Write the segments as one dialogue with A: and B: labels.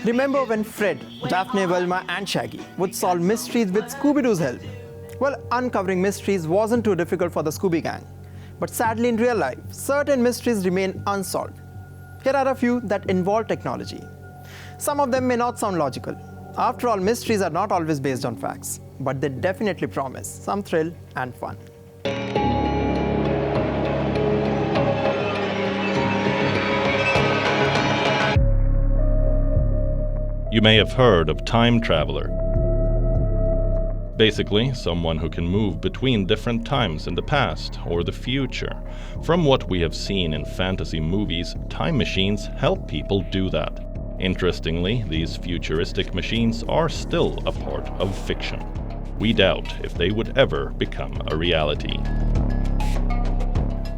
A: Remember when Fred, Daphne, Velma and Shaggy would solve mysteries with Scooby-Doo's help? Well, uncovering mysteries wasn't too difficult for the Scooby Gang. But sadly in real life, certain mysteries remain unsolved. Here are a few that involve technology. Some of them may not sound logical. After all, mysteries are not always based on facts, but they definitely promise some thrill and fun.
B: You may have heard of time traveler. Basically, someone who can move between different times in the past or the future. From what we have seen in fantasy movies, time machines help people do that. Interestingly, these futuristic machines are still a part of fiction. We doubt if they would ever become a reality.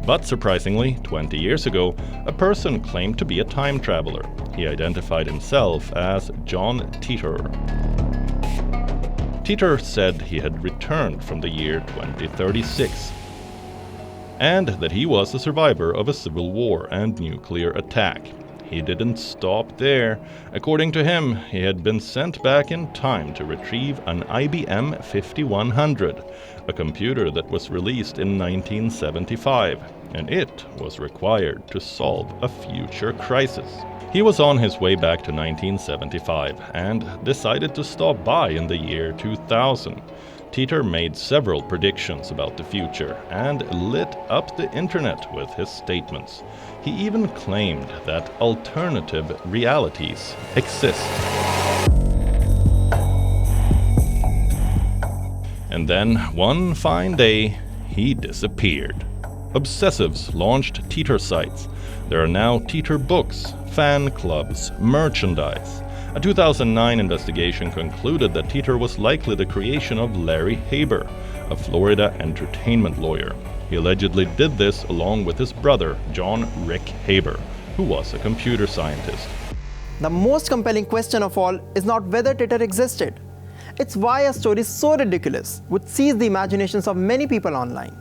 B: But surprisingly, 20 years ago, a person claimed to be a time traveler. He identified himself as John Teeter. Teeter said he had returned from the year 2036 and that he was a survivor of a civil war and nuclear attack. He didn't stop there. According to him, he had been sent back in time to retrieve an IBM 5100, a computer that was released in 1975, and it was required to solve a future crisis. He was on his way back to 1975 and decided to stop by in the year 2000. Teeter made several predictions about the future and lit up the internet with his statements. He even claimed that alternative realities exist. And then, one fine day, he disappeared. Obsessives launched Teeter sites. There are now Teeter books, fan clubs, merchandise. A 2009 investigation concluded that Teeter was likely the creation of Larry Haber, a Florida entertainment lawyer. He allegedly did this along with his brother, John Rick Haber, who was a computer scientist.
A: The most compelling question of all is not whether Teeter existed. It's why a story so ridiculous would seize the imaginations of many people online.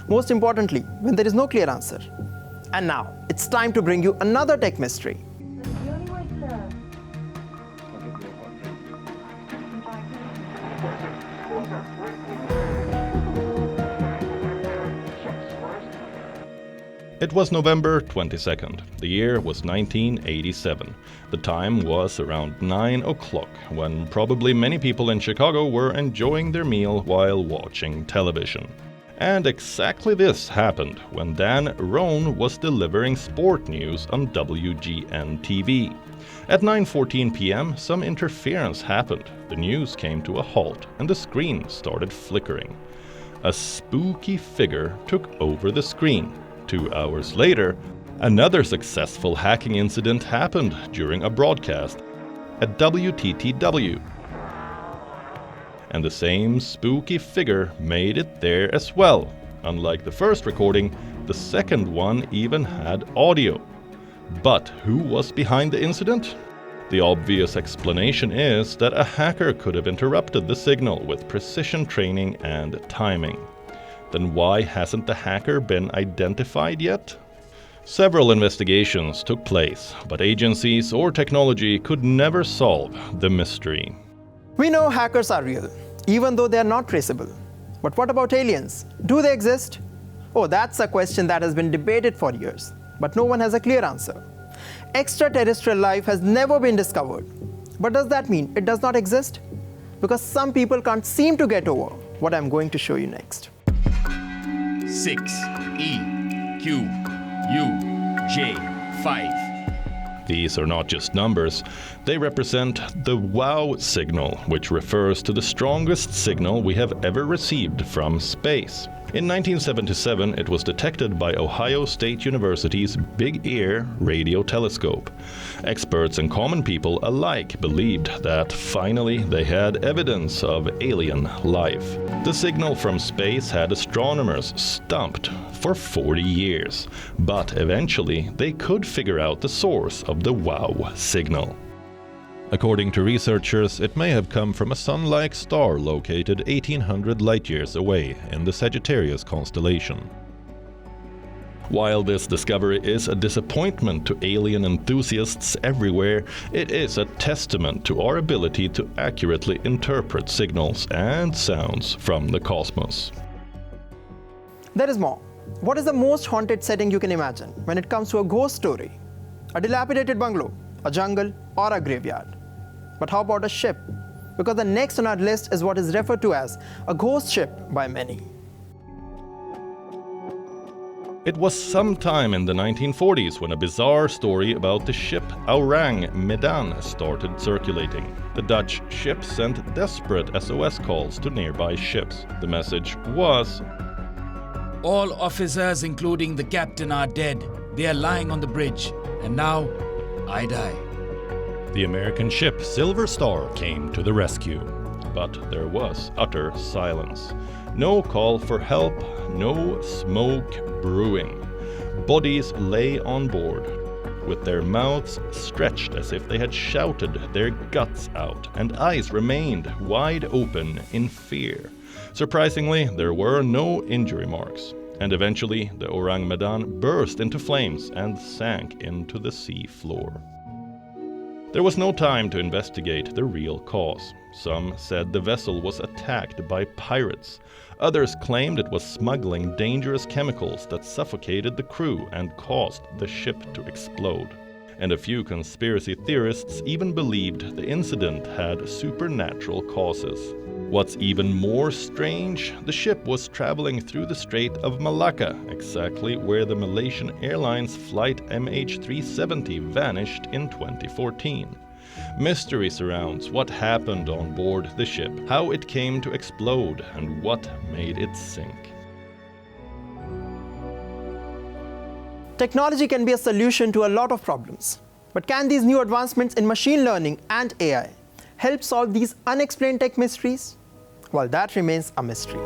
A: Most importantly, when there is no clear answer. And now, it's time to bring you another tech mystery.
B: It was November 22nd. The year was 1987. The time was around 9 o'clock, when probably many people in Chicago were enjoying their meal while watching television. And exactly this happened when Dan Roan was delivering sport news on WGN TV. At 9:14 p.m., some interference happened. The news came to a halt and the screen started flickering. A spooky figure took over the screen. 2 hours later, another successful hacking incident happened during a broadcast at WTTW. And the same spooky figure made it there as well. Unlike the first recording, the second one even had audio. But who was behind the incident? The obvious explanation is that a hacker could have interrupted the signal with precision training and timing. Then why hasn't the hacker been identified yet? Several investigations took place, but agencies or technology could never solve the mystery.
A: We know hackers are real, even though they are not traceable. But what about aliens? Do they exist? Oh, that's a question that has been debated for years, but no one has a clear answer. Extraterrestrial life has never been discovered. But does that mean it does not exist? Because some people can't seem to get over what I'm going to show you next.
C: 6 E Q U J 5.
B: These are not just numbers, they represent the WOW signal, which refers to the strongest signal we have ever received from space. In 1977, it was detected by Ohio State University's Big Ear radio telescope. Experts and common people alike believed that finally they had evidence of alien life. The signal from space had astronomers stumped for 40 years, but eventually they could figure out the source of the WOW signal. According to researchers, it may have come from a sun-like star located 1800 light-years away in the Sagittarius constellation. While this discovery is a disappointment to alien enthusiasts everywhere, it is a testament to our ability to accurately interpret signals and sounds from the cosmos.
A: There is more. What is the most haunted setting you can imagine when it comes to a ghost story? A dilapidated bungalow, a jungle, or a graveyard? But how about a ship? Because the next on our list is what is referred to as a ghost ship by many.
B: It was sometime in the 1940s when a bizarre story about the ship Orang Medan started circulating. The Dutch ship sent desperate SOS calls to nearby ships. The message was,
D: "All officers, including the captain, are dead. They are lying on the bridge, and now I die."
B: The American ship Silver Star came to the rescue. But there was utter silence. No call for help, no smoke brewing. Bodies lay on board, with their mouths stretched as if they had shouted their guts out, and eyes remained wide open in fear. Surprisingly, there were no injury marks, and eventually the Orang Medan burst into flames and sank into the sea floor. There was no time to investigate the real cause. Some said the vessel was attacked by pirates. Others claimed it was smuggling dangerous chemicals that suffocated the crew and caused the ship to explode. And a few conspiracy theorists even believed the incident had supernatural causes. What's even more strange, the ship was traveling through the Strait of Malacca, exactly where the Malaysian Airlines flight MH370 vanished in 2014. Mystery surrounds what happened on board the ship, how it came to explode, and what made it sink.
A: Technology can be a solution to a lot of problems. But can these new advancements in machine learning and AI help solve these unexplained tech mysteries? Well, that remains a mystery.